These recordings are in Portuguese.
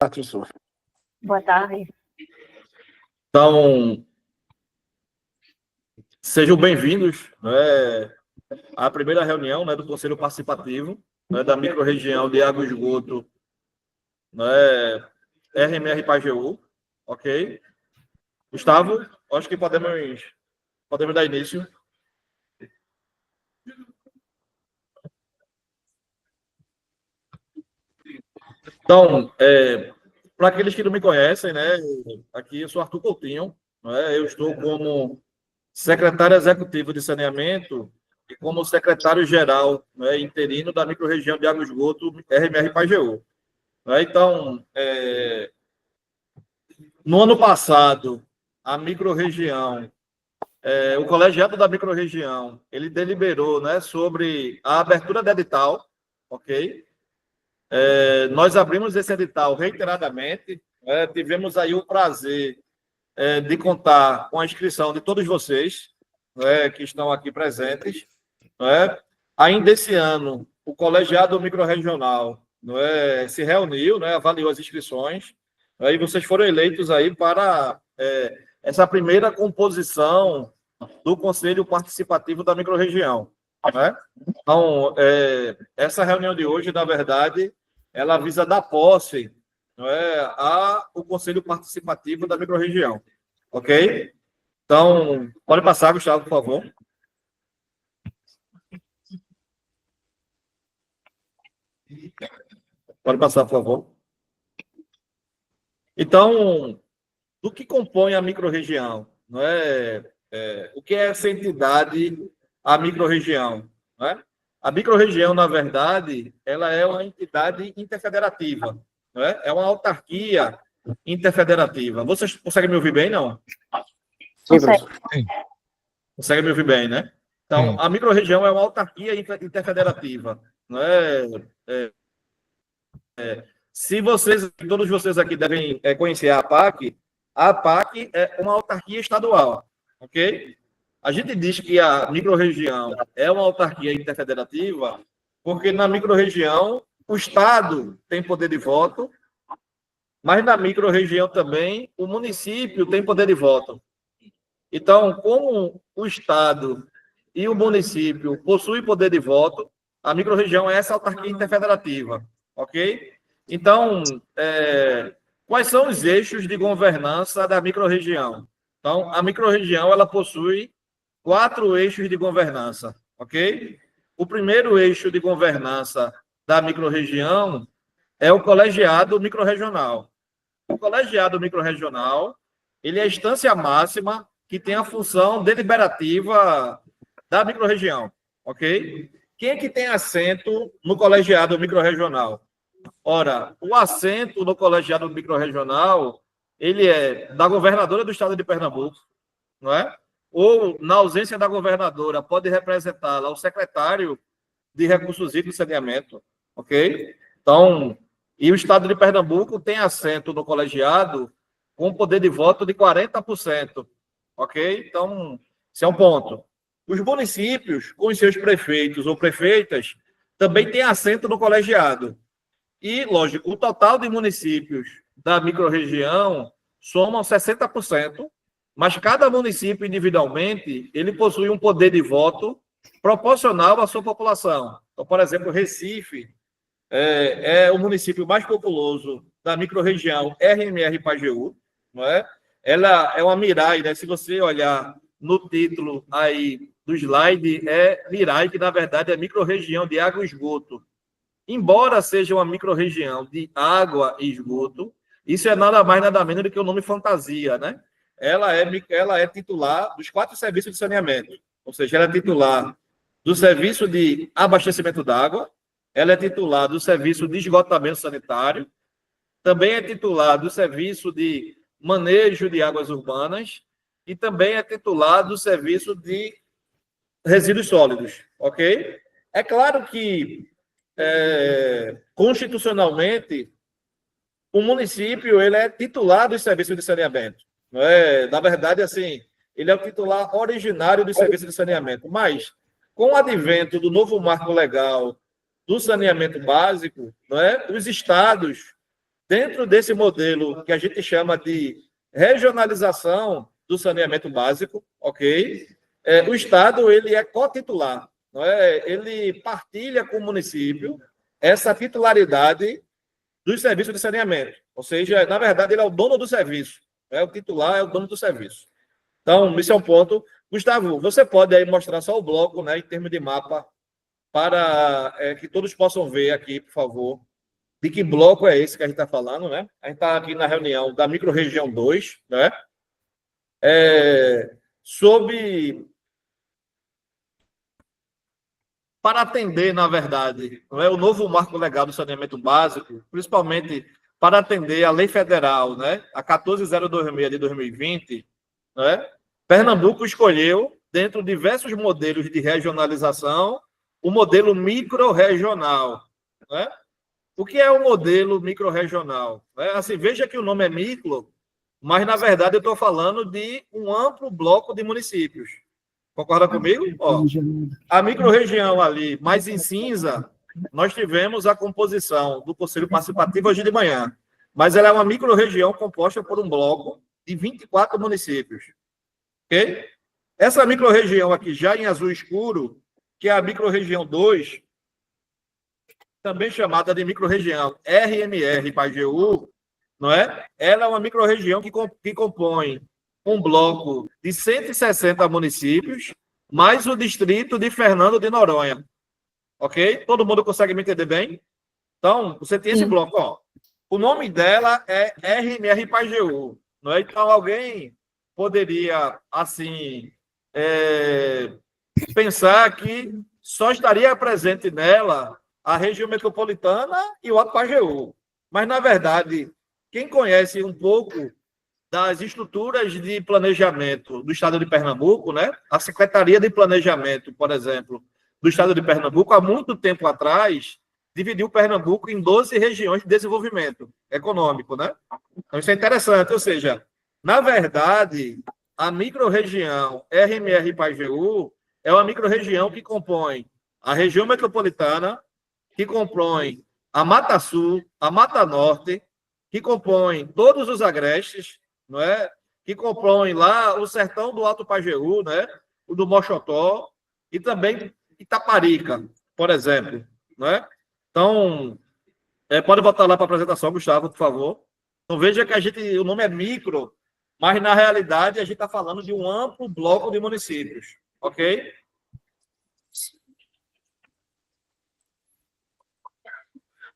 Professor. Boa tarde. Então, sejam bem-vindos, à primeira reunião, do Conselho Participativo, da microrregião de água e esgoto, RMR Pajeú, ok? Gustavo, acho que podemos dar início. Então, para aqueles que não me conhecem, aqui eu sou Arthur Coutinho, eu estou como secretário executivo de saneamento e como secretário-geral interino da microrregião de água e esgoto RMR Pajeú. Então, no ano passado, a microrregião, o colegiado da microrregião, ele deliberou sobre a abertura de edital, ok? Nós abrimos esse edital reiteradamente, tivemos aí o prazer de contar com a inscrição de todos vocês que estão aqui presentes. Ainda esse ano, o colegiado microrregional se reuniu, avaliou as inscrições, e vocês foram eleitos aí para essa primeira composição do Conselho Participativo da microrregião. Então, essa reunião de hoje, na verdade, ela visa dar posse ao Conselho Participativo da microrregião. Ok? Então, pode passar, Gustavo, por favor. Pode passar, por favor. Então, do que compõe a microrregião? O que é essa entidade, a microrregião? A microrregião, na verdade, ela é uma entidade interfederativa. É uma autarquia interfederativa. Vocês conseguem me ouvir bem, não? Sim. Conseguem me ouvir bem, né? Então, a microrregião é uma autarquia interfederativa. Se todos vocês aqui devem conhecer a APAC é uma autarquia estadual, ok? A gente diz que a microrregião é uma autarquia interfederativa porque na microrregião o Estado tem poder de voto, mas na microrregião também o município tem poder de voto. Então, como o Estado e o município possuem poder de voto, a microrregião é essa autarquia interfederativa, ok? Então, quais são os eixos de governança da microrregião? Então, a microrregião ela possui 4 eixos de governança, ok? O primeiro eixo de governança da microrregião é o colegiado microrregional. O colegiado microrregional, ele é a instância máxima que tem a função deliberativa da microrregião, ok? Quem é que tem assento no colegiado microrregional? Ora, o assento no colegiado microrregional, ele é da governadora do estado de Pernambuco, não é? Ou, na ausência da governadora, pode representá-la o secretário de Recursos Hídricos e Saneamento, ok? Então, e o estado de Pernambuco tem assento no colegiado com poder de voto de 40%, ok? Então, esse é um ponto. Os municípios, com os seus prefeitos ou prefeitas, também têm assento no colegiado. E, lógico, o total de municípios da microrregião somam 60%, mas cada município individualmente, ele possui um poder de voto proporcional à sua população. Então, por exemplo, Recife é o município mais populoso da microrregião RMR Pajeú, não é? Ela é uma Mirai, né? Se você olhar no título aí do slide, é Mirai, que na verdade é microrregião de água e esgoto. Embora seja uma microrregião de água e esgoto, isso é nada mais, nada menos do que o nome fantasia, né? Ela é titular dos 4 serviços de saneamento, ou seja, ela é titular do serviço de abastecimento d'água, ela é titular do serviço de esgotamento sanitário, também é titular do serviço de manejo de águas urbanas e também é titular do serviço de resíduos sólidos, ok? É claro que, constitucionalmente, o município ele é titular dos serviços de saneamento. Não é? Na verdade, assim, ele é o titular originário dos serviços de saneamento. Mas, com o advento do novo marco legal do saneamento básico, não é? Os estados dentro desse modelo que a gente chama de regionalização do saneamento básico, ok? O Estado ele é cotitular, não é? Ele partilha com o município essa titularidade dos serviços de saneamento. Ou seja, na verdade, ele é o dono do serviço. O titular é o dono do serviço. Então, esse é um ponto. Gustavo, você pode aí mostrar só o bloco, né, em termos de mapa, para que todos possam ver aqui, por favor, de que bloco é esse que a gente está falando, né? A gente está aqui na reunião da microrregião 2, né? Para atender, na verdade, não é, o novo marco legal do saneamento básico, principalmente para atender a lei federal, né, a 14026 de 2020, né, Pernambuco escolheu, dentro de diversos modelos de regionalização, o modelo microrregional. Né? O que é o modelo microrregional? Assim, veja que o nome é micro, mas, na verdade, eu estou falando de um amplo bloco de municípios. Concorda comigo? Ó, a microrregião ali, mais em cinza, nós tivemos a composição do Conselho Participativo hoje de manhã. Mas ela é uma microrregião composta por um bloco de 24 municípios. Ok? Essa microrregião aqui, já em azul escuro, que é a microrregião 2, também chamada de microrregião RMR Pajeú, não é? Ela é uma microrregião que compõe um bloco de 160 municípios, mais o distrito de Fernando de Noronha. Ok? Todo mundo consegue me entender bem? Então, você tem esse bloco. Ó. O nome dela é RMR Pajeú. Não é? Então, alguém poderia, assim, pensar que só estaria presente nela a região metropolitana e o Alto Pajeú. Mas, na verdade, quem conhece um pouco das estruturas de planejamento do Estado de Pernambuco, né? A Secretaria de Planejamento, por exemplo, do Estado de Pernambuco, há muito tempo atrás, dividiu Pernambuco em 12 regiões de desenvolvimento econômico, né? Então, isso é interessante. Ou seja, na verdade, a microrregião RMR Pajeú é uma microrregião que compõe a região metropolitana, que compõe a Mata Sul, a Mata Norte, que compõe todos os agrestes, não é? Que compõem lá o sertão do Alto Pajeú, né? O do Moxotó, e também Itaparica, por exemplo. Né? Então, pode botar lá para a apresentação, Gustavo, por favor. Então, veja que o nome é micro, mas, na realidade, a gente está falando de um amplo bloco de municípios. Ok?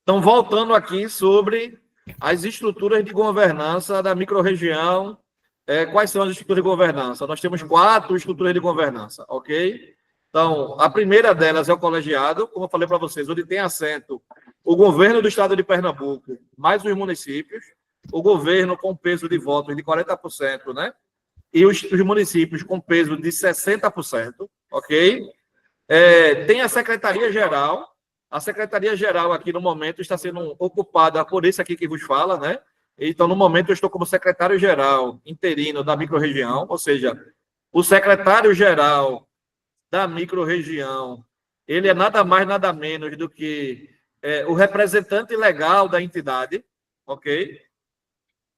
Então, voltando aqui sobre as estruturas de governança da microrregião. Quais são as estruturas de governança? Nós temos 4 estruturas de governança, ok? Então, a primeira delas é o colegiado, como eu falei para vocês, onde tem assento o governo do Estado de Pernambuco, mais os municípios, o governo com peso de votos de 40%, né? E os municípios com peso de 60%, ok? Tem a Secretaria-Geral. A Secretaria-Geral aqui, no momento, está sendo ocupada por esse aqui que vos fala, né? Então, no momento, eu estou como secretário-geral interino da microrregião, ou seja, o secretário-geral da microrregião, ele é nada mais, nada menos do que o representante legal da entidade, ok?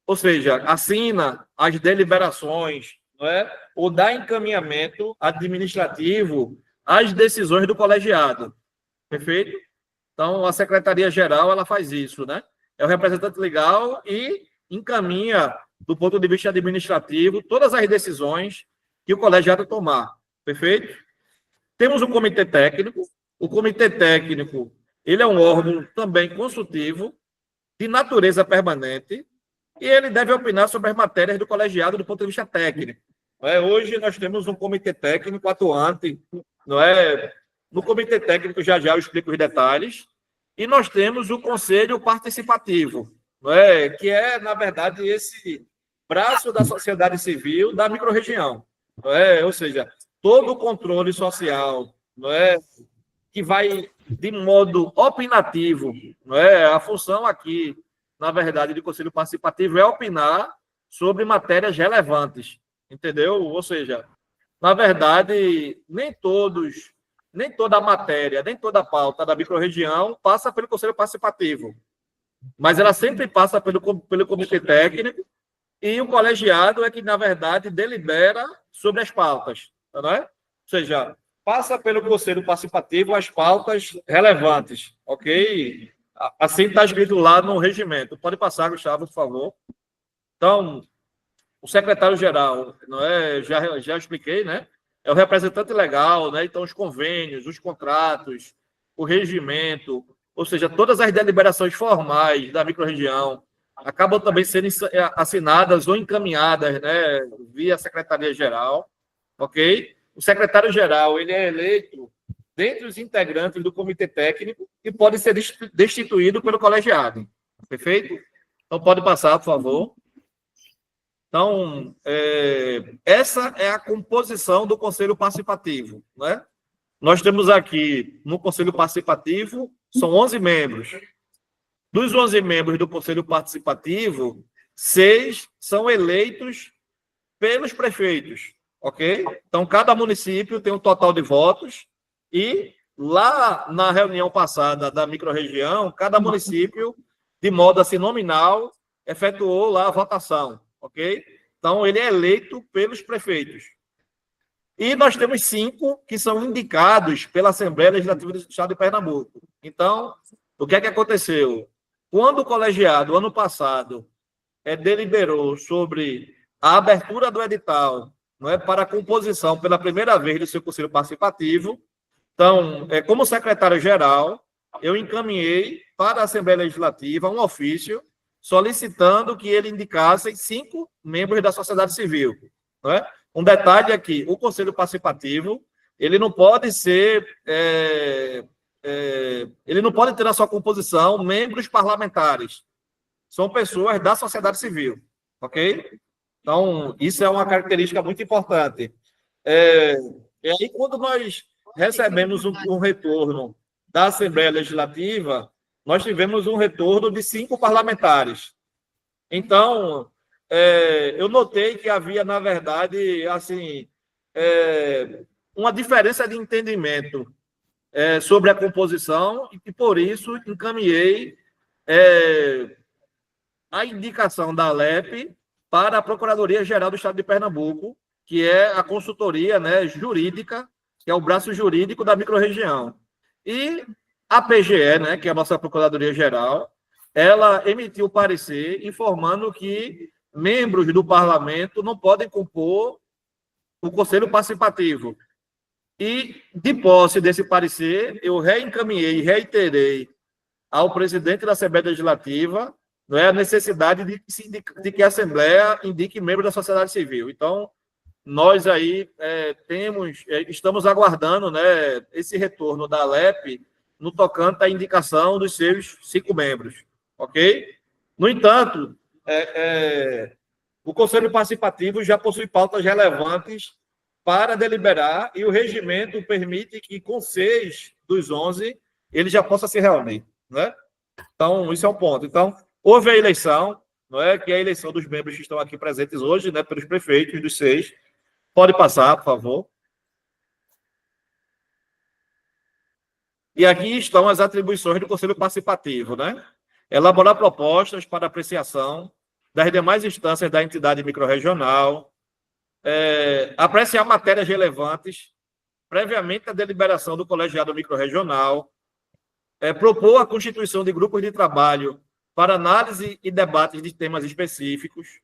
Ou seja, assina as deliberações, não é? Ou dá encaminhamento administrativo às decisões do colegiado, perfeito? Então, a Secretaria-Geral, ela faz isso, né? É o representante legal e encaminha, do ponto de vista administrativo, todas as decisões que o colegiado tomar. Perfeito? Temos o comitê técnico. O comitê técnico, ele é um órgão também consultivo, de natureza permanente, e ele deve opinar sobre as matérias do colegiado do ponto de vista técnico. Hoje nós temos um comitê técnico atuante, não é? No comitê técnico, já eu explico os detalhes. E nós temos o Conselho Participativo, não é? Que é, na verdade, esse braço da sociedade civil da microrregião. Não é? Ou seja, todo o controle social, não é? Que vai de modo opinativo. Não é? A função aqui, na verdade, do Conselho Participativo é opinar sobre matérias relevantes. Entendeu? Ou seja, na verdade, nem toda a matéria, nem toda a pauta da microrregião passa pelo Conselho Participativo. mas ela sempre passa pelo comitê técnico e o colegiado é que, na verdade, delibera sobre as pautas, não é? Ou seja, passa pelo conselho participativo as pautas relevantes, ok? Assim está escrito lá no regimento. Pode passar, Gustavo, por favor. Então, o secretário-geral, não é? Já expliquei, né? É o representante legal, né? Então, os convênios, os contratos, o regimento, ou seja, todas as deliberações formais da microrregião acabam também sendo assinadas ou encaminhadas, né? Via secretaria-geral, ok? O secretário-geral, ele é eleito dentre os integrantes do comitê técnico e pode ser destituído pelo colegiado, perfeito? Então, pode passar, por favor. Então, essa é a composição do Conselho Participativo, né? Nós temos aqui, no Conselho Participativo, são 11 membros. Dos 11 membros do Conselho Participativo, 6 são eleitos pelos prefeitos, ok? Então, cada município tem um total de votos e lá na reunião passada da microrregião, cada município, de modo assim nominal, efetuou lá a votação, ok? Então, ele é eleito pelos prefeitos. E nós temos 5 que são indicados pela Assembleia Legislativa do Estado de Pernambuco. Então, o que é que aconteceu? Quando o colegiado, ano passado, deliberou sobre a abertura do edital, não é, para a composição pela primeira vez do seu Conselho Participativo, então, como secretário-geral, eu encaminhei para a Assembleia Legislativa um ofício solicitando que ele indicasse 5 membros da sociedade civil. Não é? Um detalhe aqui, o Conselho Participativo, ele não pode ser, ele não pode ter na sua composição membros parlamentares. São pessoas da sociedade civil, ok? Então, isso é uma característica muito importante. E aí, quando nós recebemos um retorno da Assembleia Legislativa, nós tivemos um retorno de 5 parlamentares. Então, eu notei que havia, na verdade, assim, uma diferença de entendimento sobre a composição e, por isso, encaminhei a indicação da ALEP para a Procuradoria-Geral do Estado de Pernambuco, que é a consultoria, né, jurídica, que é o braço jurídico da microrregião. E a PGE, né, que é a nossa Procuradoria-Geral, ela emitiu parecer informando que membros do parlamento não podem compor o Conselho Participativo. E, de posse desse parecer, eu reencaminhei e reiterei ao presidente da Assembleia Legislativa, não é, a necessidade de que a Assembleia indique membros da sociedade civil. Então, nós aí estamos aguardando, né, esse retorno da ALEP no tocante à indicação dos seus 5 membros, ok? No entanto, o Conselho Participativo já possui pautas relevantes para deliberar e o regimento permite que com 6 dos 11 ele já possa se reunir, né? Então, isso é um ponto. Então, houve a eleição, não é? Que é a eleição dos membros que estão aqui presentes hoje, né, pelos prefeitos dos 6. Pode passar, por favor. E aqui estão as atribuições do Conselho Participativo, né? Elaborar propostas para apreciação das demais instâncias da entidade microrregional, apreciar matérias relevantes previamente à deliberação do colegiado microrregional, propor a constituição de grupos de trabalho para análise e debate de temas específicos,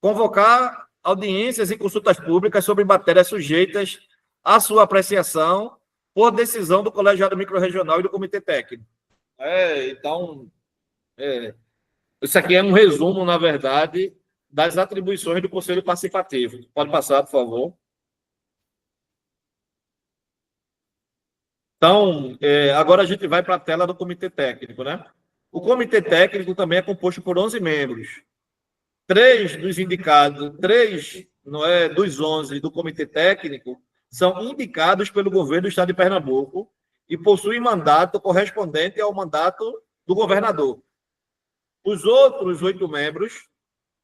convocar audiências e consultas públicas sobre matérias sujeitas à sua apreciação por decisão do colegiado microrregional e do comitê técnico. Então, isso aqui é um resumo, na verdade, das atribuições do Conselho Participativo. Pode passar, por favor. Então, agora a gente vai para a tela do comitê técnico, né? O comitê técnico também é composto por 11 membros. 3 dos indicados, 3 dos 11 do comitê técnico são indicados pelo governo do Estado de Pernambuco e possuem mandato correspondente ao mandato do governador. Os outros 8 membros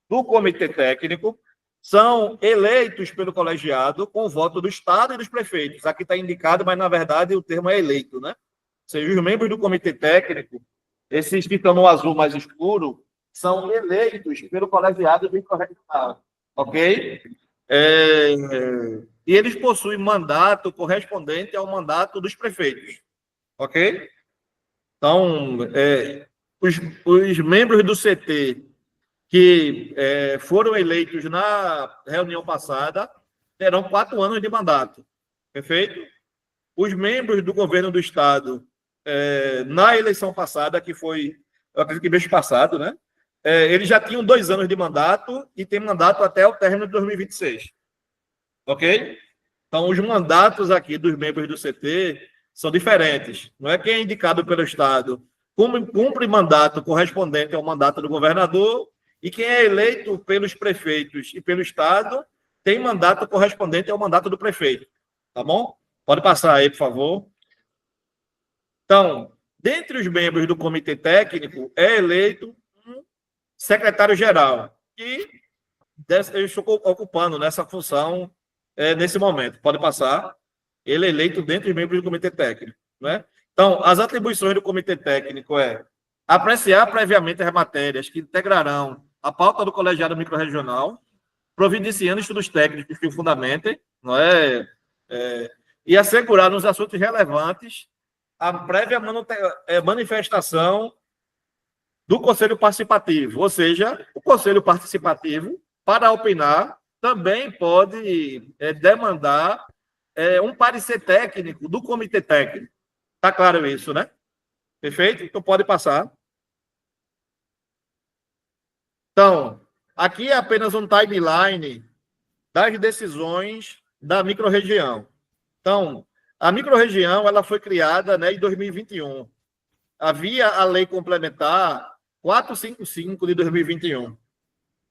do comitê técnico são eleitos pelo colegiado com o voto do Estado e dos prefeitos. Aqui está indicado, mas, na verdade, o termo é eleito, né? Ou seja, os membros do comitê técnico, esses que estão no azul mais escuro, são eleitos pelo colegiado microrregional, ok? E eles possuem mandato correspondente ao mandato dos prefeitos, ok? Então, os membros do CT que foram eleitos na reunião passada terão 4 anos de mandato, perfeito? Os membros do governo do Estado, na eleição passada, que foi, eu acredito que mês passado, né? Eles já tinham 2 anos de mandato e tem mandato até o término de 2026, ok? Então, os mandatos aqui dos membros do CT são diferentes. Não é quem é indicado pelo Estado cumpre mandato correspondente ao mandato do governador, e quem é eleito pelos prefeitos e pelo Estado tem mandato correspondente ao mandato do prefeito. Tá bom? Pode passar aí, por favor. Então, dentre os membros do comitê técnico, é eleito um secretário-geral, e eu estou ocupando nessa função nesse momento. Pode passar. Ele é eleito dentre os membros do comitê técnico, né? Então, as atribuições do comitê técnico apreciar previamente as matérias que integrarão a pauta do colegiado microrregional, providenciando estudos técnicos que o fundamentem, não é? E assegurar nos assuntos relevantes a prévia manifestação do Conselho Participativo, ou seja, o Conselho Participativo, para opinar, também pode demandar um parecer técnico do comitê técnico. Está claro isso, né? Perfeito? Então, pode passar. Então, aqui é apenas um timeline das decisões da microrregião. Então, a microrregião ela foi criada, né, em 2021. Havia a lei complementar 455 de 2021.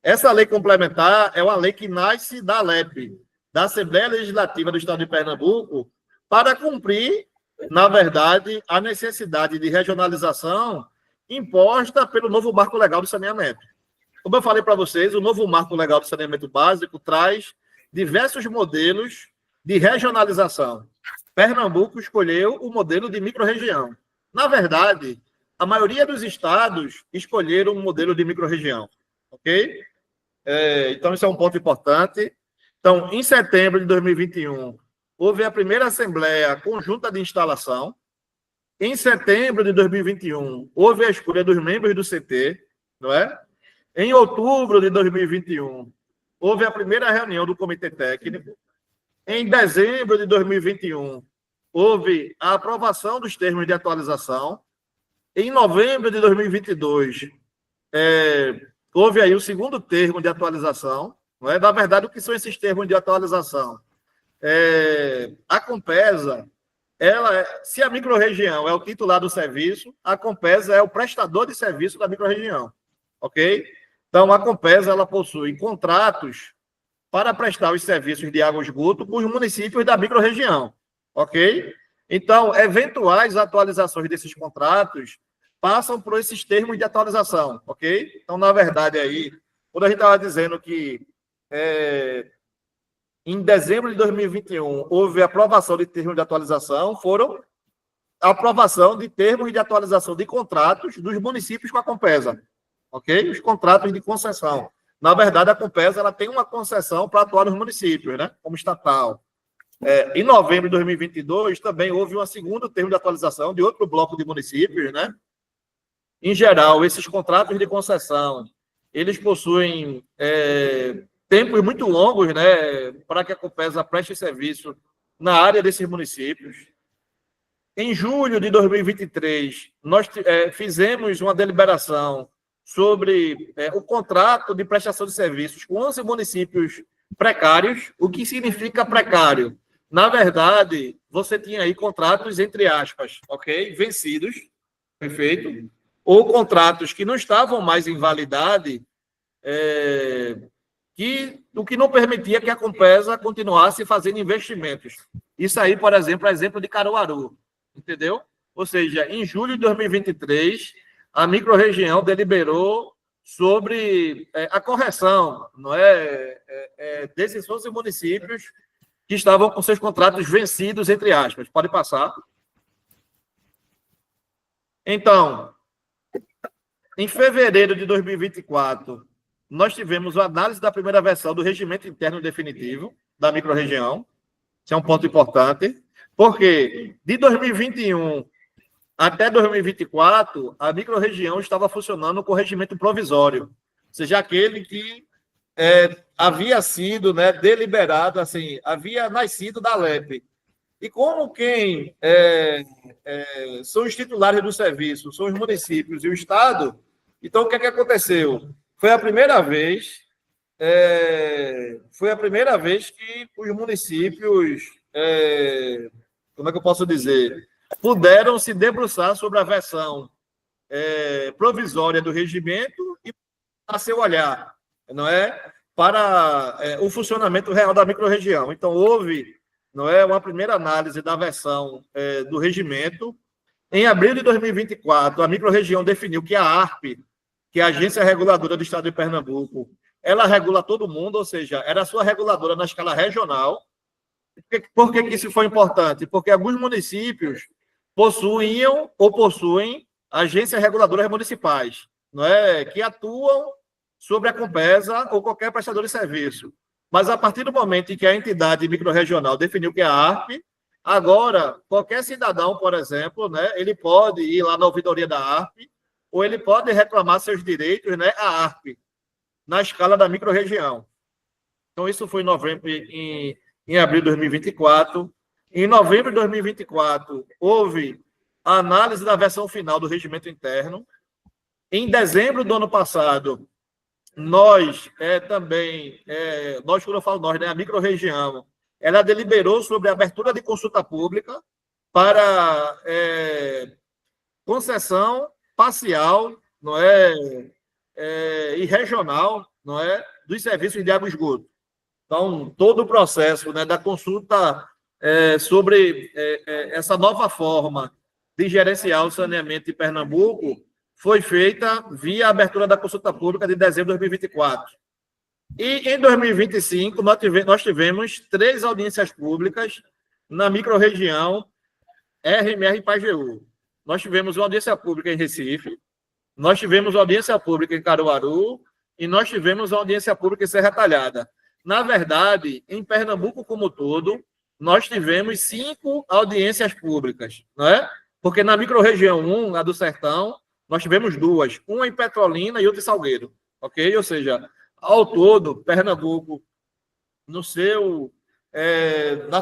Essa lei complementar é uma lei que nasce da ALEP, da Assembleia Legislativa do Estado de Pernambuco, para cumprir, na verdade, a necessidade de regionalização imposta pelo novo Marco Legal do Saneamento. Como eu falei para vocês, o novo Marco Legal do Saneamento Básico traz diversos modelos de regionalização. Pernambuco escolheu o modelo de microrregião. Na verdade, a maioria dos estados escolheram um modelo de microrregião, ok? Então, isso é um ponto importante. Então, em setembro de 2021, houve a primeira Assembleia Conjunta de Instalação. Em setembro de 2021, houve a escolha dos membros do CT, não é? Em outubro de 2021, houve a primeira reunião do Comitê Técnico. Em dezembro de 2021, houve a aprovação dos termos de atualização. Em novembro de 2022, houve aí o segundo termo de atualização. Não é? Na verdade, o que são esses termos de atualização? A Compesa, se a microrregião é o titular do serviço, a Compesa é o prestador de serviço da microrregião, ok? Então, a Compesa ela possui contratos para prestar os serviços de água e esgoto para os municípios da microrregião, ok? Então, eventuais atualizações desses contratos passam por esses termos de atualização, ok? Então, na verdade, aí, quando a gente estava dizendo que em dezembro de 2021 houve aprovação de termos de atualização, foram a aprovação de termos de atualização de contratos dos municípios com a Compesa, ok? Os contratos de concessão. Na verdade, a Compesa ela tem uma concessão para atuar nos municípios, né? Como estatal. Em novembro de 2022, também houve um segundo termo de atualização de outro bloco de municípios, né? Em geral, esses contratos de concessão, eles possuem tempos muito longos, né, para que a Compesa preste serviço na área desses municípios. Em julho de 2023, nós fizemos uma deliberação sobre o contrato de prestação de serviços com 11 municípios precários. O que significa precário? Na verdade, você tinha aí contratos, entre aspas, ok? Vencidos, perfeito? Ou contratos que não estavam mais em validade, o que não permitia que a Compesa continuasse fazendo investimentos. Isso aí, por exemplo, é exemplo de Caruaru, entendeu? Ou seja, em julho de 2023, a microrregião deliberou sobre a correção, não desses 11 municípios que estavam com seus contratos vencidos, entre aspas. Pode passar. Então, Em fevereiro de 2024, nós tivemos a análise da primeira versão do regimento interno definitivo da microrregião. Isso é um ponto importante, porque de 2021 até 2024, a microrregião estava funcionando com regimento provisório, ou seja, aquele que havia sido, né, deliberado, assim, havia nascido da LEP. E como quem são os titulares do serviço, são os municípios e o Estado, então o que é que aconteceu? Foi a primeira vez que os municípios, como é que eu posso dizer, puderam se debruçar sobre a versão provisória do regimento e a seu olhar, não é, para o funcionamento real da microrregião. Então houve, não é, uma primeira análise da versão do regimento. Em abril de 2024, a microrregião definiu que a ARP, que é a Agência Reguladora do Estado de Pernambuco, ela regula todo mundo, ou seja, era a sua reguladora na escala regional. Por que isso foi importante? Porque alguns municípios possuem agências reguladoras municipais, não é, que atuam sobre a Compesa ou qualquer prestador de serviço. Mas a partir do momento em que a entidade microrregional definiu que é a ARP, agora qualquer cidadão, por exemplo, né, ele pode ir lá na ouvidoria da ARP ou ele pode reclamar seus direitos, né, à ARP, na escala da microrregião. Então, isso foi em abril de 2024. Em novembro de 2024, houve a análise da versão final do regimento interno. Em dezembro do ano passado, nós quando eu falo nós, né, a microrregião, ela deliberou sobre a abertura de consulta pública para concessão parcial, não é, e regional, não é, dos serviços de água e esgoto. Então, todo o processo, né, da consulta sobre essa nova forma de gerenciar o saneamento em Pernambuco foi feita via abertura da consulta pública de dezembro de 2024. E em 2025, nós tivemos 3 audiências públicas na microrregião RMR e Pajeú. Nós tivemos uma audiência pública em Recife, nós tivemos uma audiência pública em Caruaru e nós tivemos uma audiência pública em Serra Talhada. Na verdade, em Pernambuco como todo, nós tivemos 5 audiências públicas, não é? Porque na microrregião 1, a do Sertão, nós tivemos 2, uma em Petrolina e outra em Salgueiro, ok? Ou seja, ao todo, Pernambuco, na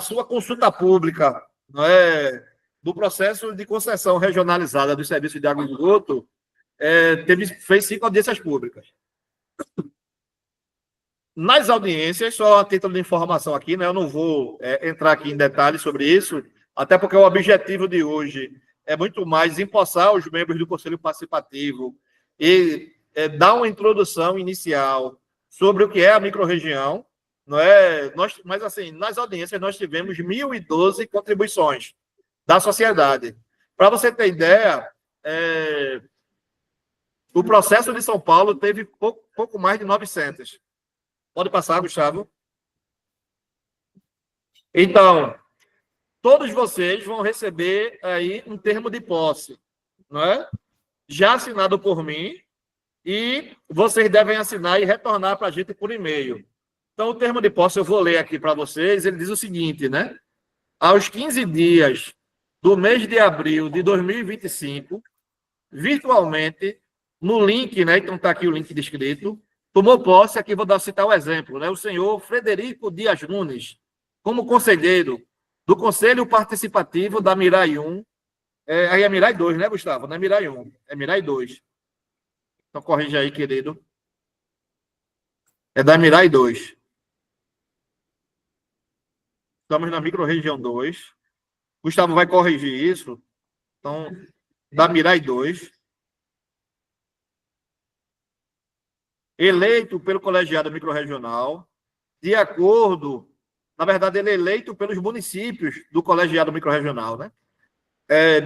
sua consulta pública, não é, do processo de concessão regionalizada dos serviços de água e esgoto, fez 5 audiências públicas. Nas audiências, só a título de informação aqui, né, eu não vou entrar aqui em detalhes sobre isso, até porque o objetivo de hoje é muito mais empossar os membros do Conselho Participativo e dar uma introdução inicial sobre o que é a microrregião, não é? Mas, assim, nas audiências nós tivemos 1.012 contribuições da sociedade. Para você ter ideia, o processo de São Paulo teve pouco mais de 900. Pode passar, Gustavo. Então, todos vocês vão receber aí um termo de posse, não é? Já assinado por mim, e vocês devem assinar e retornar para a gente por e-mail. Então, o termo de posse eu vou ler aqui para vocês, ele diz o seguinte, né? Aos 15 dias do mês de abril de 2025, virtualmente, no link, né? Então, está aqui o link descrito, tomou posse, aqui vou citar o exemplo, né? O senhor Frederico Dias Nunes, como conselheiro do Conselho Participativo da Mirai 1, aí é Mirai 2, né, Gustavo? Não é Mirai 1, é Mirai 2. Então, corrige aí, querido. É da Mirai 2. Estamos na microrregião 2. Gustavo vai corrigir isso. Então, da Mirai 2. Eleito pelo colegiado microrregional, de acordo... Na verdade, ele é eleito pelos municípios do colegiado microrregional, né?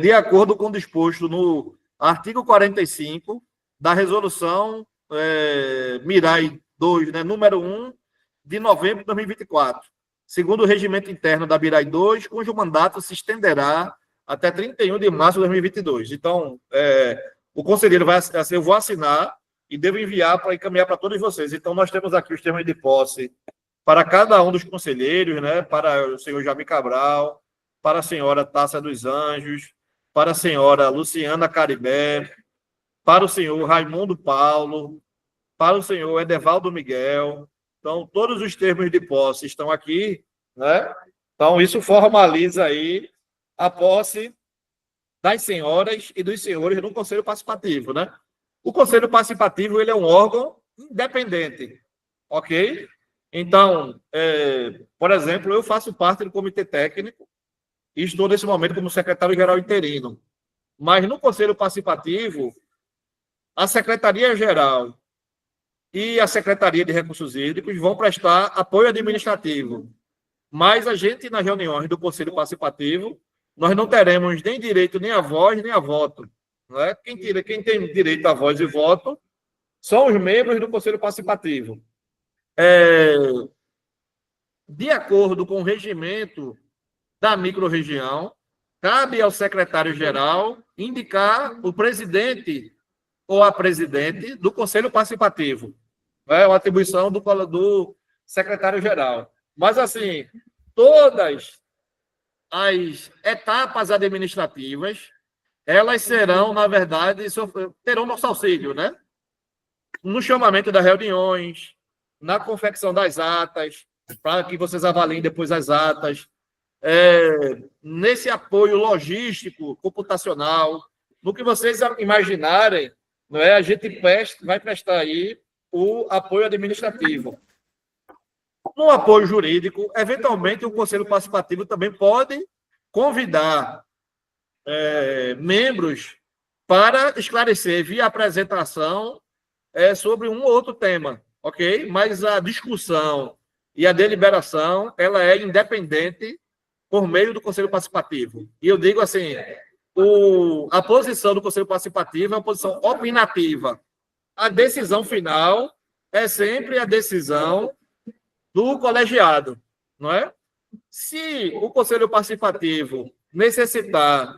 De acordo com o disposto no artigo 45 da resolução Mirai 2, né, número 1, de novembro de 2024, segundo o regimento interno da Mirai 2, cujo mandato se estenderá até 31 de março de 2022. Então, o conselheiro vai, assim, eu vou assinar e devo enviar para encaminhar para todos vocês. Então, nós temos aqui os termos de posse para cada um dos conselheiros, né? Para o senhor Jaime Cabral, para a senhora Tássia dos Anjos, para a senhora Luciana Caribé, para o senhor Raimundo Paulo, para o senhor Edevaldo Miguel. Então, todos os termos de posse estão aqui, né? Então, isso formaliza aí a posse das senhoras e dos senhores no Conselho Participativo, né? O Conselho Participativo, ele é um órgão independente, ok? Então, por exemplo, eu faço parte do Comitê Técnico e estou, nesse momento, como secretário-geral interino. Mas, no Conselho Participativo, a Secretaria-Geral e a Secretaria de Recursos Hídricos vão prestar apoio administrativo. Mas a gente, nas reuniões do Conselho Participativo, nós não teremos nem direito nem a voz, nem a voto. Não é? Quem tem direito a voz e voto são os membros do Conselho Participativo. De acordo com o regimento da microrregião, cabe ao secretário-geral indicar o presidente ou a presidente do Conselho Participativo. É uma atribuição do secretário-geral. Mas, assim, todas as etapas administrativas, elas serão, na verdade, terão nosso auxílio, né? No chamamento das reuniões, na confecção das atas, para que vocês avaliem depois as atas, nesse apoio logístico, computacional, no que vocês imaginarem, não é? A gente vai prestar aí o apoio administrativo. No apoio jurídico, eventualmente, o Conselho Participativo também pode convidar membros para esclarecer via apresentação sobre um ou outro tema, ok? Mas a discussão e a deliberação, ela é independente por meio do Conselho Participativo. E eu digo assim, a posição do Conselho Participativo é uma posição opinativa. A decisão final é sempre a decisão do colegiado, não é? Se o Conselho Participativo necessitar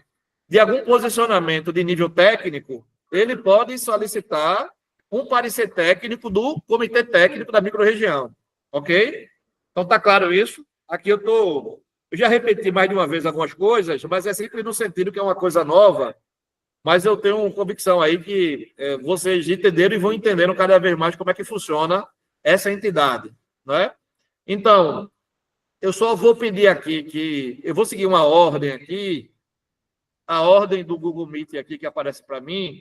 de algum posicionamento de nível técnico, ele pode solicitar um parecer técnico do Comitê Técnico da Microrregião, ok? Então, está claro isso? Aqui eu já repeti mais de uma vez algumas coisas, mas é sempre no sentido que é uma coisa nova, mas eu tenho uma convicção aí que vocês entenderam e vão entendendo cada vez mais como é que funciona essa entidade, não é? Então, eu só vou pedir aqui que eu vou seguir uma ordem aqui, a ordem do Google Meet aqui que aparece para mim,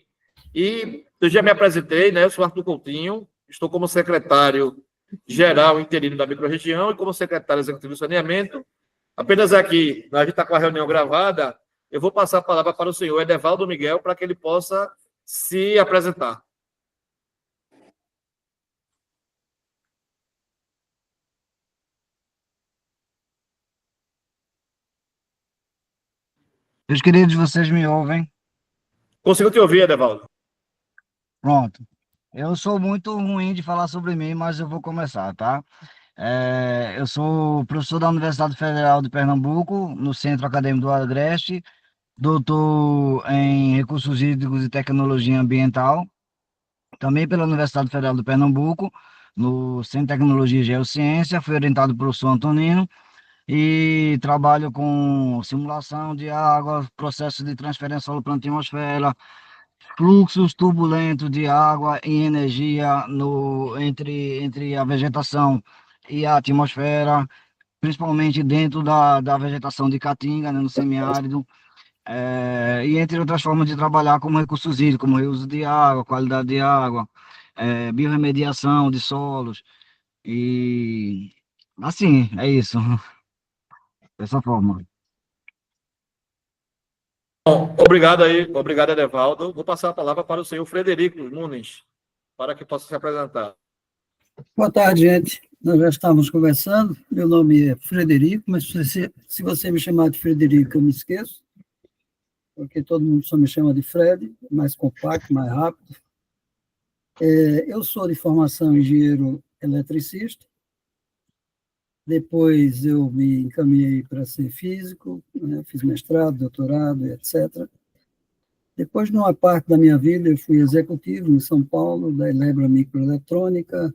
e eu já me apresentei, né? Eu sou Arthur Coutinho, estou como secretário-geral interino da microrregião e como secretário executivo de saneamento. Apenas aqui, a gente está com a reunião gravada, eu vou passar a palavra para o senhor Edevaldo Miguel para que ele possa se apresentar. Meus queridos, vocês me ouvem? Consigo te ouvir, Edevaldo. Pronto. Eu sou muito ruim de falar sobre mim, mas eu vou começar, tá? Eu sou professor da Universidade Federal de Pernambuco, no Centro Acadêmico do Agreste, doutor em Recursos Hídricos e Tecnologia Ambiental, também pela Universidade Federal de Pernambuco, no Centro de Tecnologia e Geociência, fui orientado pelo professor Antonino, e trabalho com simulação de água, processo de transferência solo para a atmosfera, fluxos turbulentos de água e energia entre a vegetação e a atmosfera, principalmente dentro da vegetação de caatinga, né, no semiárido, e entre outras formas de trabalhar como recursos hídricos, como reuso de água, qualidade de água, biorremediação de solos, e assim, é isso, dessa forma. Bom, obrigado, Edevaldo. Vou passar a palavra para o senhor Frederico Nunes, para que possa se apresentar. Boa tarde, gente. Nós já estávamos conversando. Meu nome é Frederico, mas se você me chamar de Frederico, eu me esqueço, porque todo mundo só me chama de Fred, mais compacto, mais rápido. Eu sou de formação engenheiro eletricista. Depois eu me encaminhei para ser físico, né? Fiz mestrado, doutorado, etc. Depois, numa parte da minha vida, eu fui executivo em São Paulo, da Elebra Microeletrônica,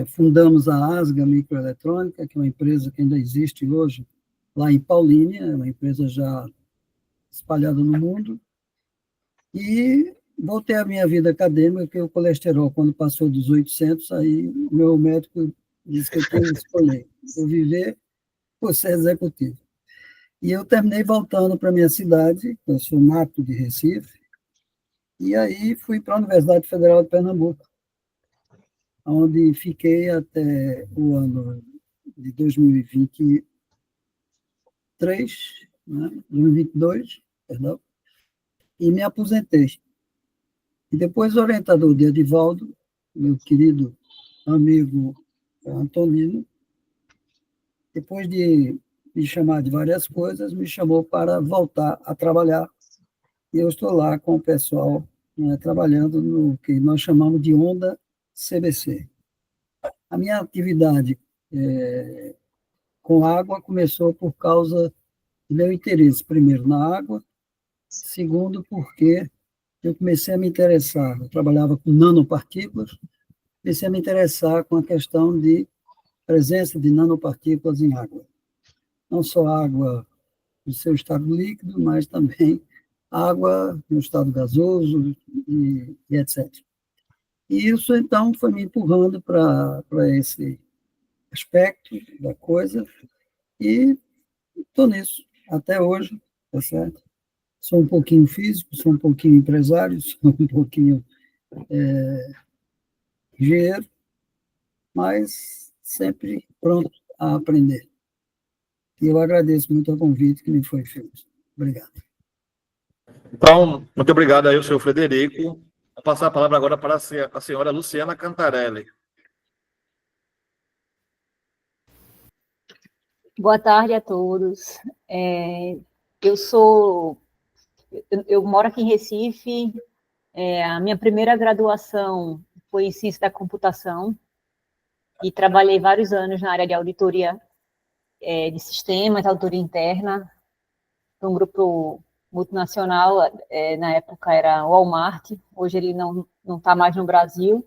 fundamos a Asga Microeletrônica, que é uma empresa que ainda existe hoje, lá em Paulínia, é uma empresa já espalhada no mundo, e voltei à minha vida acadêmica, porque o colesterol, quando passou dos 800, aí meu médico disse que eu tinha que escolher, ou viver ou ser executivo. E eu terminei voltando para a minha cidade, eu sou nato de Recife, e aí fui para a Universidade Federal de Pernambuco, onde fiquei até o ano de 2023, né, 2022, perdão, e me aposentei. E depois o orientador de Edivaldo, meu querido amigo Antonino, depois de me chamar de várias coisas, me chamou para voltar a trabalhar. E eu estou lá com o pessoal, né, trabalhando no que nós chamamos de Onda CBC. A minha atividade com água começou por causa do meu interesse, primeiro, na água, segundo, porque eu comecei a me interessar, eu trabalhava com nanopartículas, comecei a me interessar com a questão de presença de nanopartículas em água. Não só água no seu estado líquido, mas também água no estado gasoso e etc. E isso, então, foi me empurrando para esse aspecto da coisa e estou nisso até hoje, tá certo? Sou um pouquinho físico, sou um pouquinho empresário, sou um pouquinho engenheiro, mas sempre pronto a aprender. E eu agradeço muito o convite que me foi feito. Obrigado. Então, muito obrigado aí, senhor Frederico. Vou passar a palavra agora para a senhora Luciana Cantarelli. Boa tarde a todos. Eu sou, eu moro aqui em Recife. A minha primeira graduação foi em ciência da computação e trabalhei vários anos na área de auditoria de sistemas, auditoria interna, para um grupo multinacional. Na época era o Walmart, hoje ele não está mais no Brasil.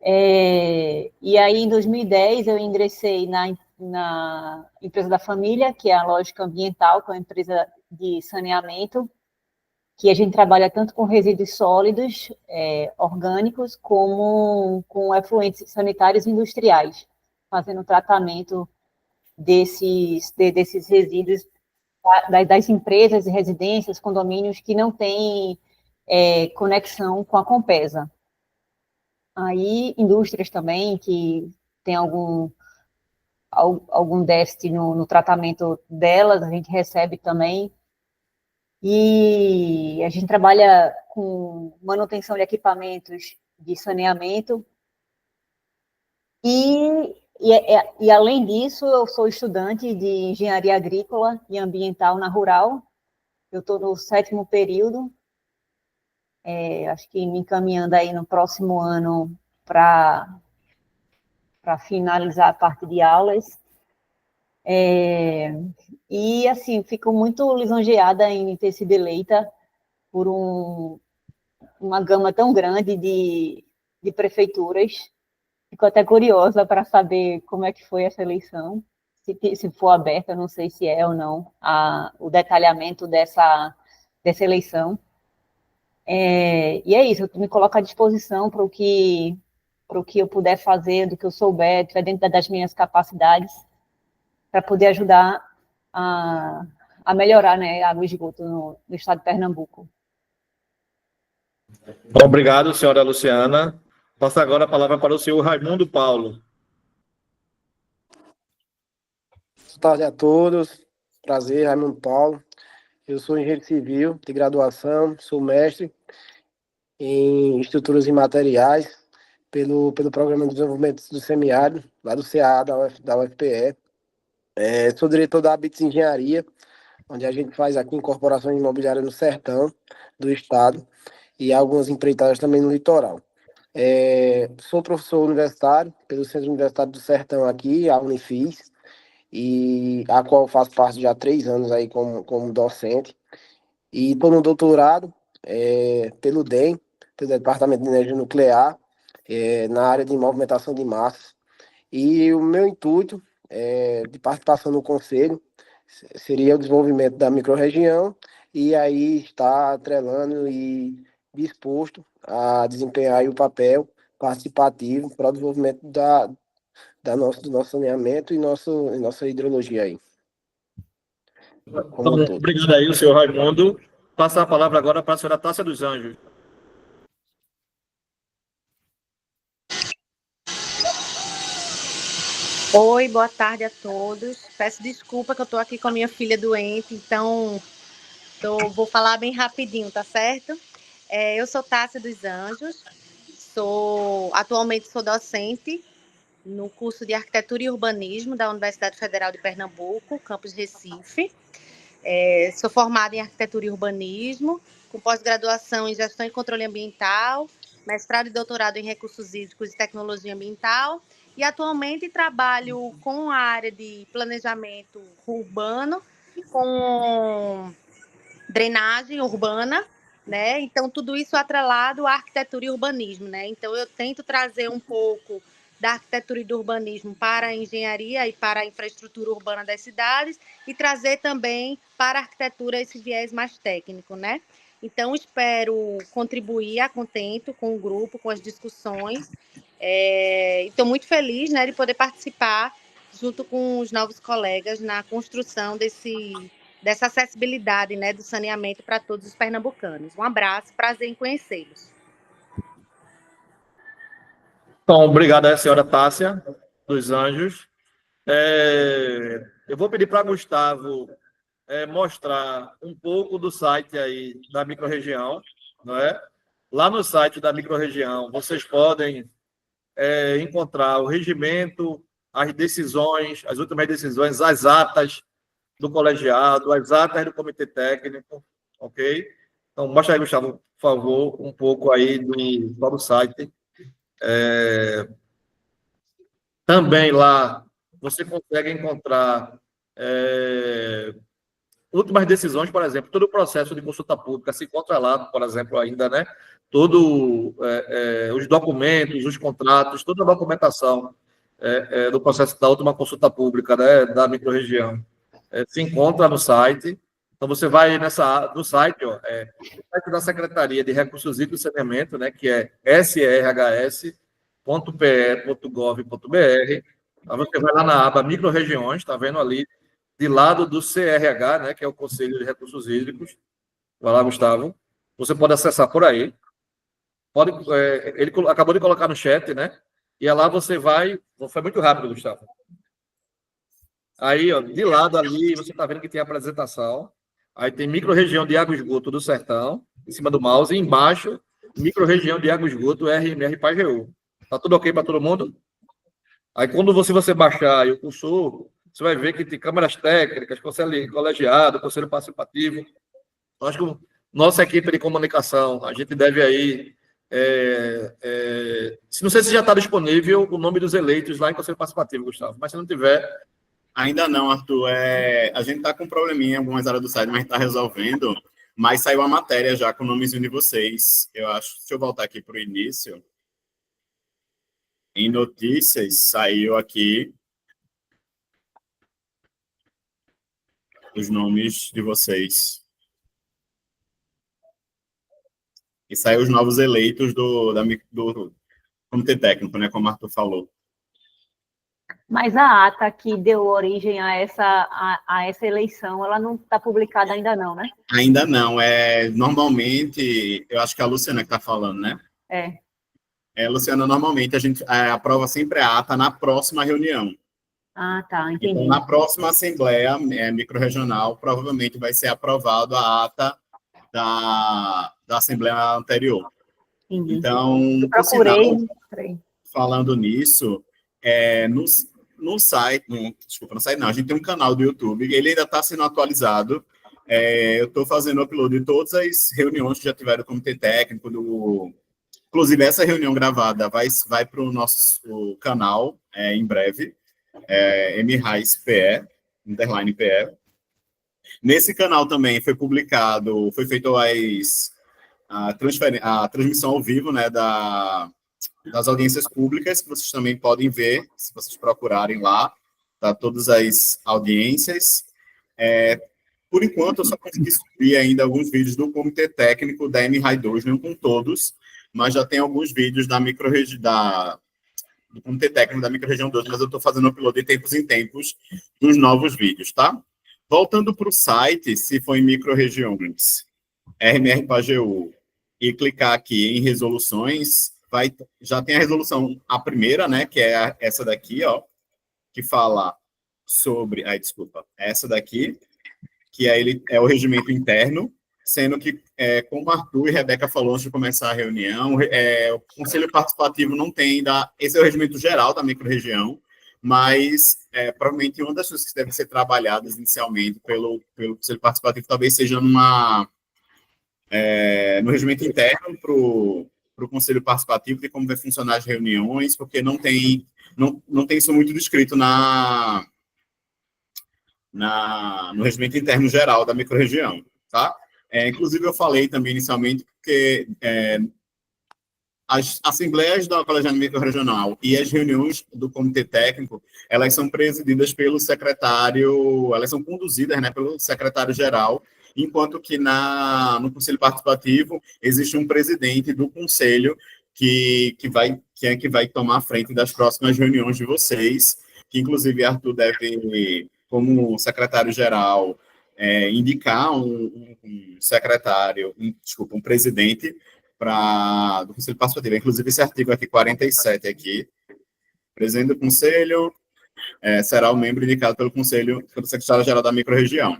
E aí, em 2010, eu ingressei na empresa da família, que é a Lógica Ambiental, que é uma empresa de saneamento, que a gente trabalha tanto com resíduos sólidos, orgânicos, como com efluentes sanitários industriais, fazendo tratamento desses resíduos das empresas e residências, condomínios que não têm conexão com a Compesa. Aí, indústrias também, que tem algum déficit no tratamento delas, a gente recebe também. E a gente trabalha com manutenção de equipamentos de saneamento. E além disso, eu sou estudante de engenharia agrícola e ambiental na Rural. Eu estou no 7º período. Acho que me encaminhando aí no próximo ano para finalizar a parte de aulas. E, assim, fico muito lisonjeada em ter sido eleita por uma gama tão grande de prefeituras. Fico até curiosa para saber como é que foi essa eleição, se for aberta, não sei se é ou não, o detalhamento dessa eleição. E é isso, eu me coloco à disposição para o que eu puder fazer, do que eu souber, dentro das minhas capacidades, para poder ajudar a melhorar, né, a água e esgoto no estado de Pernambuco. Obrigado, senhora Luciana. Passo agora a palavra para o senhor Raimundo Paulo. Boa tarde a todos. Prazer, Raimundo Paulo. Eu sou engenheiro civil de graduação, sou mestre em estruturas e materiais pelo Programa de Desenvolvimento do Semiárido, lá do CA, da UFPE. Sou diretor da Habites Engenharia, onde a gente faz aqui incorporações imobiliárias no sertão do estado e algumas empreitadas também no litoral. Sou professor universitário pelo Centro Universitário do Sertão aqui, a Unifis, e a qual faço parte já há 3 anos aí como docente. e estou no doutorado pelo DEM, pelo Departamento de Energia Nuclear, na área de movimentação de massas. E o meu intuito de participação no conselho seria o desenvolvimento da microrregião e aí está atrelando e disposto a desempenhar aí o papel participativo para o desenvolvimento do nosso saneamento e nossa hidrologia aí, como Então, um todo. obrigado aí, o senhor Raimundo. Passar a palavra agora para a senhora Tássia dos Anjos. Oi, boa tarde a todos. Peço desculpa que eu estou aqui com a minha filha doente, então vou falar bem rapidinho, tá certo? Eu sou Tássia dos Anjos, atualmente sou docente no curso de Arquitetura e Urbanismo da Universidade Federal de Pernambuco, campus Recife. Sou formada em Arquitetura e Urbanismo, com pós-graduação em Gestão e Controle Ambiental, mestrado e doutorado em Recursos Hídricos e Tecnologia Ambiental, e atualmente trabalho com a área de planejamento urbano, com drenagem urbana, né? Então, tudo isso atrelado à arquitetura e urbanismo, né? Então, eu tento trazer um pouco da arquitetura e do urbanismo para a engenharia e para a infraestrutura urbana das cidades e trazer também para a arquitetura esse viés mais técnico, né? Então, espero contribuir a contento com o grupo, com as discussões. Estou muito feliz, né, de poder participar junto com os novos colegas na construção dessa acessibilidade, né, do saneamento para todos os pernambucanos. Um abraço, prazer em conhecê-los. Então, obrigado aí, senhora Tássia dos Anjos. Eu vou pedir para Gustavo mostrar um pouco do site aí da microrregião, não é? Lá no site da microrregião, vocês podem encontrar o regimento, as decisões, as últimas decisões, as atas do colegiado, as atas do comitê técnico, ok? Então, mostra aí, Gustavo, por favor, um pouco aí do site. Também lá você consegue encontrar últimas decisões, por exemplo, todo o processo de consulta pública se encontra lá, por exemplo, ainda, né? Todo os documentos, os contratos, toda a documentação do processo da última consulta pública, né, da microrregião, se encontra no site. Então, você vai no site, o site da Secretaria de Recursos Hídricos e Saneamento, né, que é srhs.pe.gov.br. Aí você vai lá na aba microrregiões, está vendo ali, de lado do CRH, né, que é o Conselho de Recursos Hídricos. Vai lá, Gustavo. Você pode acessar por aí. Ele acabou de colocar no chat, né? E lá você vai... Foi muito rápido, Gustavo. Aí, ó, de lado ali, você está vendo que tem a apresentação. Aí tem microrregião de água e esgoto do Sertão, em cima do mouse. E embaixo, microrregião de água e esgoto RMR Pajeú. Tá tudo ok para todo mundo? Aí, quando você baixar aí o cursor, você vai ver que tem câmaras técnicas, conselho colegiado, conselho participativo. Eu acho que nossa equipe de comunicação, a gente deve aí... não sei se já está disponível o nome dos eleitos lá em conselho participativo, Gustavo, mas se não tiver... Ainda não, Arthur. A gente está com um probleminha em algumas áreas do site, mas a gente está resolvendo. Mas saiu a matéria já com o nomezinho de vocês. Eu acho. Deixa eu voltar aqui para o início. Em notícias, saiu aqui os nomes de vocês. E saiu os novos eleitos do Comitê Técnico, né? Como o Arthur falou. Mas a ata que deu origem a essa eleição, ela não está publicada ainda não, né? Ainda não. Normalmente, eu acho que é a Luciana que está falando, né? Luciana, normalmente a gente aprova sempre a ata na próxima reunião. Ah, tá, entendi. Então, na próxima Assembleia Microrregional, provavelmente vai ser aprovado a ata da Assembleia anterior. Entendi. Então, por sinal, falando nisso, no site, desculpa, no site não, a gente tem um canal do YouTube, ele ainda está sendo atualizado. Eu estou fazendo upload de todas as reuniões que já tiveram o comitê técnico, inclusive essa reunião gravada vai para o nosso canal em breve, MRAIS PE, _PE. Nesse canal também foi publicado, foi feito a transmissão ao vivo, né, das audiências públicas, que vocês também podem ver, se vocês procurarem lá, tá, todas as audiências. Por enquanto, eu só consegui subir ainda alguns vídeos do Comitê Técnico da MRAI 2, não com todos, mas já tem alguns vídeos do Comitê Técnico da Microrregião 2, mas eu estou fazendo upload de tempos em tempos dos novos vídeos, tá? Voltando para o site, se for em microrregiões, RMR-PAGEU, e clicar aqui em resoluções, já tem a resolução, a primeira, né, que é essa daqui, ó, que fala sobre... desculpa, essa daqui, que é o regimento interno, sendo que, como Arthur e Rebeca falou antes de começar a reunião, o Conselho Participativo não tem ainda... Esse é o regimento geral da microrregião, mas provavelmente uma das coisas que devem ser trabalhadas inicialmente pelo Conselho Participativo talvez seja no regimento interno para o Conselho Participativo, de como vai funcionar as reuniões, porque não tem isso muito descrito no regimento interno geral da microrregião, tá? Inclusive, eu falei também inicialmente que as assembleias da colegiada microrregional e as reuniões do comitê técnico, elas são presididas pelo secretário, elas são conduzidas, né, pelo secretário-geral, enquanto que no Conselho Participativo existe um presidente do Conselho que vai tomar a frente das próximas reuniões de vocês, que inclusive Arthur deve, como secretário-geral, indicar um presidente do Conselho Participativo. Inclusive esse artigo aqui, 47 aqui, presidente do Conselho será o membro indicado pelo Conselho, pelo secretário-geral da microrregião.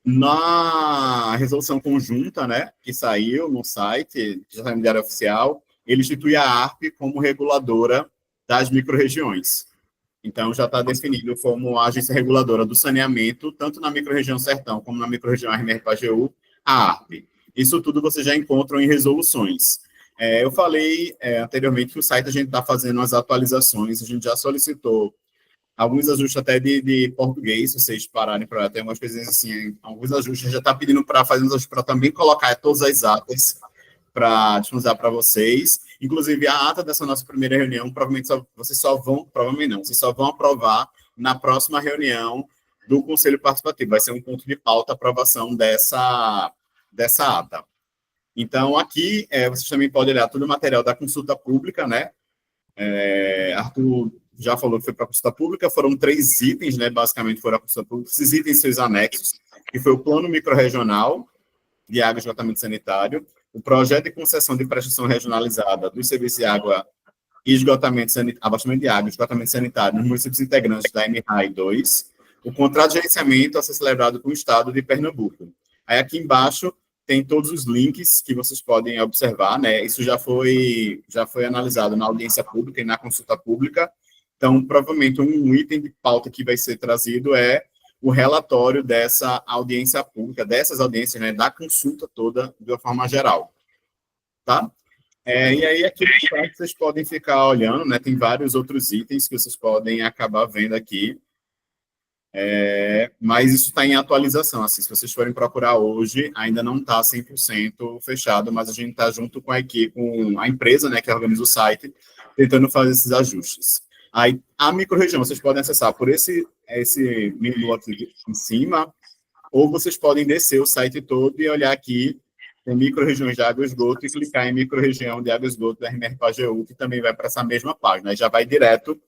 Na resolução conjunta, né, que saiu no site, que já saiu no Diário Oficial, ele institui a ARP como reguladora das microrregiões. Então, já está definido como a agência reguladora do saneamento, tanto na microrregião Sertão como na microrregião RMR-PAGEU, a ARP. Isso tudo vocês já encontram em resoluções. Eu falei anteriormente que o site a gente está fazendo as atualizações, a gente já solicitou alguns ajustes até de português, se vocês pararem para ter algumas coisas assim, alguns ajustes, já está pedindo para fazer uns ajustes para também colocar todas as atas para disponibilizar para vocês. Inclusive, a ata dessa nossa primeira reunião, provavelmente vocês só vão aprovar na próxima reunião do Conselho Participativo. Vai ser um ponto de pauta a aprovação dessa ata. Então, aqui, vocês também podem olhar todo o material da consulta pública, né? Arthur já falou que foi para a consulta pública, foram 3 itens, né? Basicamente, foram a consulta pública. Esses itens são os anexos, que foi o Plano Microrregional de Água e Esgotamento Sanitário, o Projeto de Concessão de Prestação Regionalizada dos Serviços de Água e Esgotamento Sanitário, abastecimento de água e esgotamento sanitário nos municípios integrantes da MRAI 2, o Contrato de Gerenciamento a ser celebrado com o Estado de Pernambuco. Aí, aqui embaixo, tem todos os links que vocês podem observar, né? Isso já foi analisado na audiência pública e na consulta pública. Então, provavelmente, um item de pauta que vai ser trazido é o relatório dessa audiência pública, dessas audiências, né, da consulta toda, de uma forma geral. Tá? E aí, aqui no site, vocês podem ficar olhando, né? Tem vários outros itens que vocês podem acabar vendo aqui. Mas isso está em atualização, assim, se vocês forem procurar hoje, ainda não está 100% fechado, mas a gente está junto com a equipe, com a empresa, né, que organiza o site, tentando fazer esses ajustes. Aí, a microrregião, vocês podem acessar por esse menu aqui em cima, ou vocês podem descer o site todo e olhar aqui, tem microrregiões de água e esgoto, e clicar em microrregião de água e esgoto da RMR-PAGEU, que também vai para essa mesma página, aí já vai direto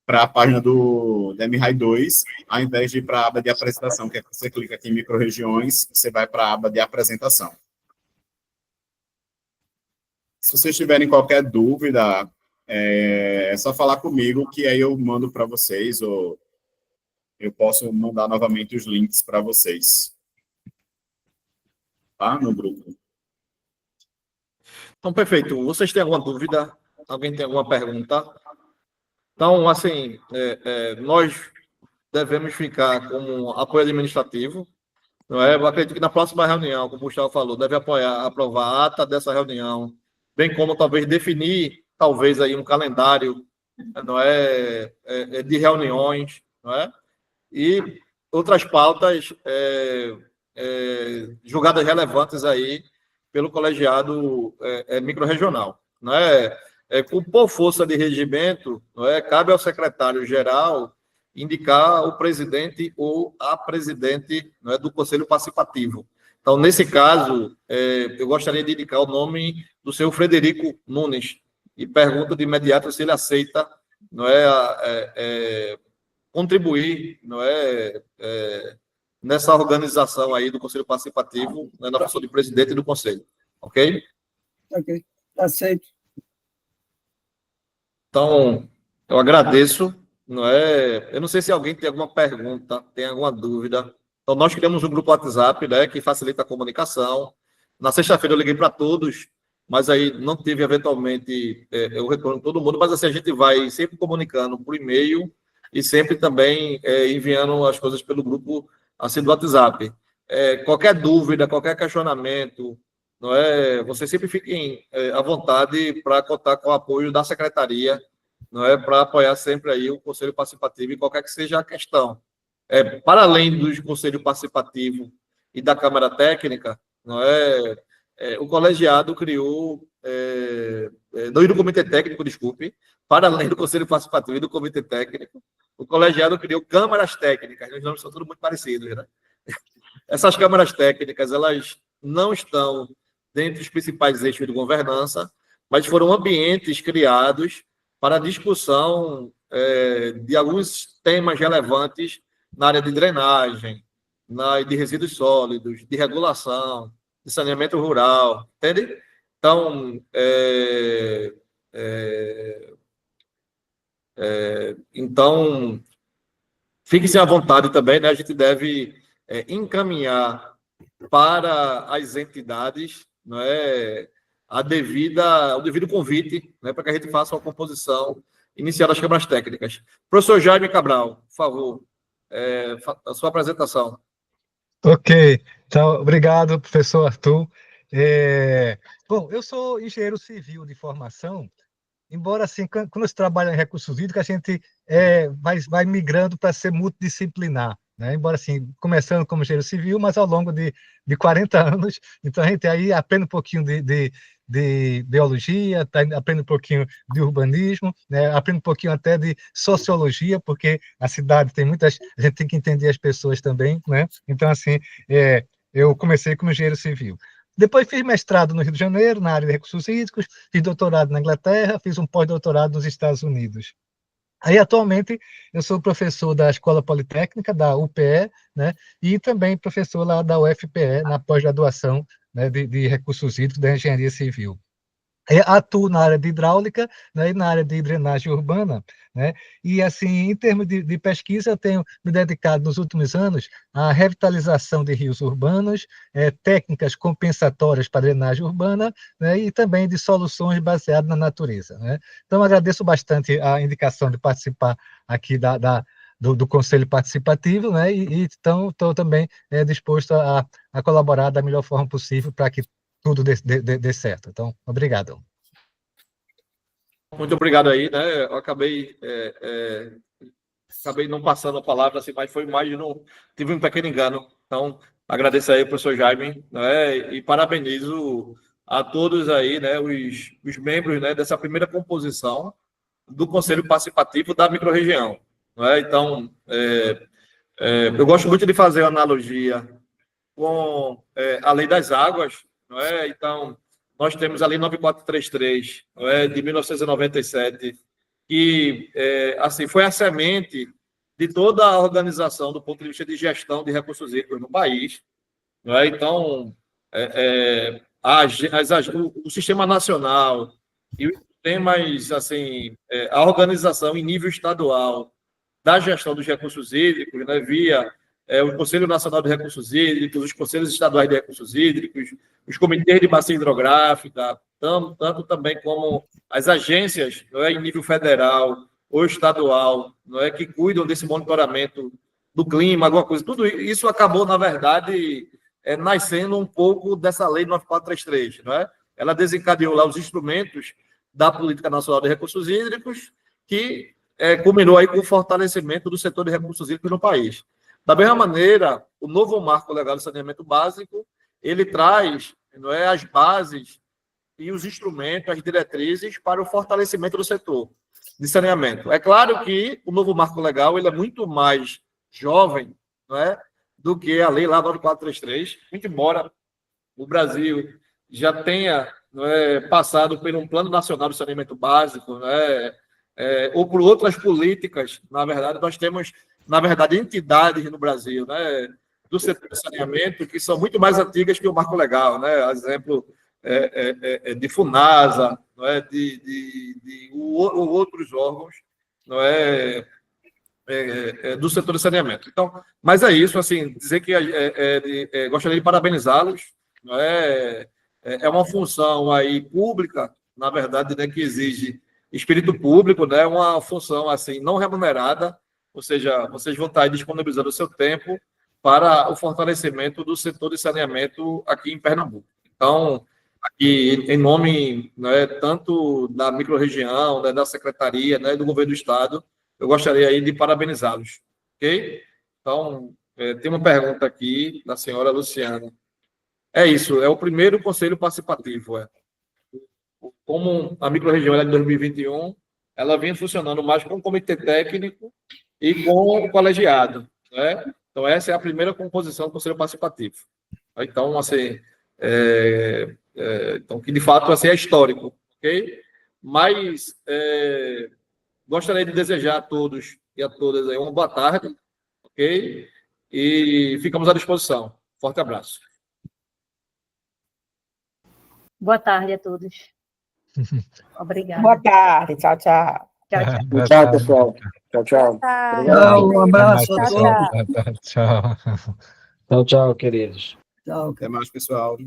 para a página da MRAI 2, ao invés de ir para a aba de apresentação, que é que você clica aqui em microrregiões, você vai para a aba de apresentação. Se vocês tiverem qualquer dúvida, é só falar comigo, que aí eu mando para vocês, ou eu posso mandar novamente os links para vocês. Tá? No grupo. Então, perfeito. Vocês têm alguma dúvida? Alguém tem alguma pergunta? Então, assim, nós devemos ficar como apoio administrativo, não é? Eu acredito que na próxima reunião, como o Gustavo falou, deve aprovar a ata dessa reunião, bem como talvez definir, talvez aí um calendário, não é, de reuniões, não é? E outras pautas julgadas relevantes aí pelo colegiado microrregional. Não é? Por força de regimento, não é? Cabe ao secretário-geral indicar o presidente ou a presidente, não é, do Conselho Participativo. Então, nesse caso, eu gostaria de indicar o nome do senhor Frederico Nunes e pergunto de imediato se ele aceita, não é, contribuir, não é, nessa organização aí do Conselho Participativo, né, na função de presidente do Conselho. Ok? Ok, aceito. Então, eu agradeço, não é? Eu não sei se alguém tem alguma pergunta, tem alguma dúvida. Então, nós criamos um grupo WhatsApp, né, que facilita a comunicação. Na sexta-feira eu liguei para todos, mas aí não tive, eventualmente, eu retorno todo mundo, mas assim, a gente vai sempre comunicando por e-mail e sempre também enviando as coisas pelo grupo assim do WhatsApp. Qualquer dúvida, qualquer questionamento, não é? Vocês sempre fiquem à vontade para contar com o apoio da secretaria, não é? Para apoiar sempre aí o Conselho Participativo em qualquer que seja a questão. Para além do Conselho Participativo e da Câmara Técnica, não é? O colegiado criou, não e do Comitê Técnico, desculpe, para além do Conselho Participativo e do Comitê Técnico, o colegiado criou câmaras técnicas, os nomes são todos muito parecidos, né? Essas câmaras técnicas, elas não estão dentre os principais eixos de governança, mas foram ambientes criados para a discussão de alguns temas relevantes na área de drenagem, de resíduos sólidos, de regulação, de saneamento rural, entende? Então, então fiquem à vontade também, né? A gente deve encaminhar para as entidades, não é, o devido convite, né, para que a gente faça uma composição inicial das câmaras técnicas. Professor Jaime Cabral, por favor, a sua apresentação. Ok, então, obrigado, professor Arthur. Bom, eu sou engenheiro civil de formação, embora, assim, quando se trabalha em recursos hídricos, a gente vai migrando para ser multidisciplinar, né? Embora, assim, começando como engenheiro civil, mas ao longo de 40 anos, então a gente aí aprende um pouquinho de biologia, aprende um pouquinho de urbanismo, né? Aprende um pouquinho até de sociologia, porque a cidade tem muitas... A gente tem que entender as pessoas também, né? Então, assim, eu comecei como engenheiro civil. Depois fiz mestrado no Rio de Janeiro, na área de recursos hídricos, fiz doutorado na Inglaterra, fiz um pós-doutorado nos Estados Unidos. Aí, atualmente, eu sou professor da Escola Politécnica, da UPE, né, e também professor lá da UFPE, na pós-graduação, né, de recursos hídricos da engenharia civil. Atuo na área de hidráulica, né, e na área de drenagem urbana, né, e assim, em termos de pesquisa, eu tenho me dedicado nos últimos anos à revitalização de rios urbanos, técnicas compensatórias para drenagem urbana, né, e também de soluções baseadas na natureza, né. Então, agradeço bastante a indicação de participar aqui do Conselho Participativo, né, e então estou também disposto a colaborar da melhor forma possível para que tudo dê certo. Então, obrigado. Muito obrigado aí, né? Eu acabei não passando a palavra, assim, mas foi mais tive um pequeno engano. Então, agradeço aí ao professor Jaime, né? E parabenizo a todos aí, né? Os membros, né, dessa primeira composição do Conselho Participativo da microrregião, né? Então, eu gosto muito de fazer uma analogia com a Lei das Águas, não é? Então, nós temos a Lei 9433, não é? De 1997, que assim, foi a semente de toda a organização do ponto de vista de gestão de recursos hídricos no país, não é? Então, o sistema nacional e os sistemas, assim, a organização em nível estadual da gestão dos recursos hídricos, né, via o Conselho Nacional de Recursos Hídricos, os Conselhos Estaduais de Recursos Hídricos, os comitês de bacia hidrográfica, tanto também como as agências, não é, em nível federal ou estadual, não é, que cuidam desse monitoramento do clima, alguma coisa. Tudo isso acabou, na verdade, nascendo um pouco dessa Lei 9433, não é? Ela desencadeou lá os instrumentos da Política Nacional de Recursos Hídricos, que culminou aí com o fortalecimento do setor de recursos hídricos no país. Da mesma maneira, o novo marco legal de saneamento básico, ele traz, não é, as bases e os instrumentos, as diretrizes para o fortalecimento do setor de saneamento. É claro que o novo marco legal ele é muito mais jovem, não é, do que a lei lá 9433, muito embora o Brasil já tenha, não é, passado por um plano nacional de saneamento básico, não é, ou por outras políticas. Na verdade, nós temos, na verdade, entidades no Brasil, né, do setor de saneamento que são muito mais antigas que o marco legal, né, exemplo de Funasa, não é, de outros órgãos, não é, do setor de saneamento. Então, mas é isso, assim, dizer que gostaria de parabenizá-los, não é, é uma função aí pública, na verdade, né, que exige espírito público, né, uma função assim não remunerada, ou seja, vocês vão estar disponibilizando o seu tempo para o fortalecimento do setor de saneamento aqui em Pernambuco. Então, aqui em nome, né, tanto da microrregião, né, da secretaria, né, do governo do estado, eu gostaria aí de parabenizá-los, ok? Então, tem uma pergunta aqui da senhora Luciana. É isso, é o primeiro conselho participativo. Como a microrregião é de 2021, ela vem funcionando mais com o comitê técnico e com o colegiado, né? Então, essa é a primeira composição do conselho participativo. Então, assim, então, que de fato assim, é histórico, ok? Mas gostaria de desejar a todos e a todas aí uma boa tarde, ok? E ficamos à disposição. Forte abraço. Boa tarde a todos. Obrigada. Boa tarde. Tchau, tchau. Tchau, tchau. Tchau, tchau, pessoal. Tchau, tchau. Tchau, um abraço a Tchau, todos. tchau. Tchau, tchau, queridos. Tchau, Até mais, pessoal.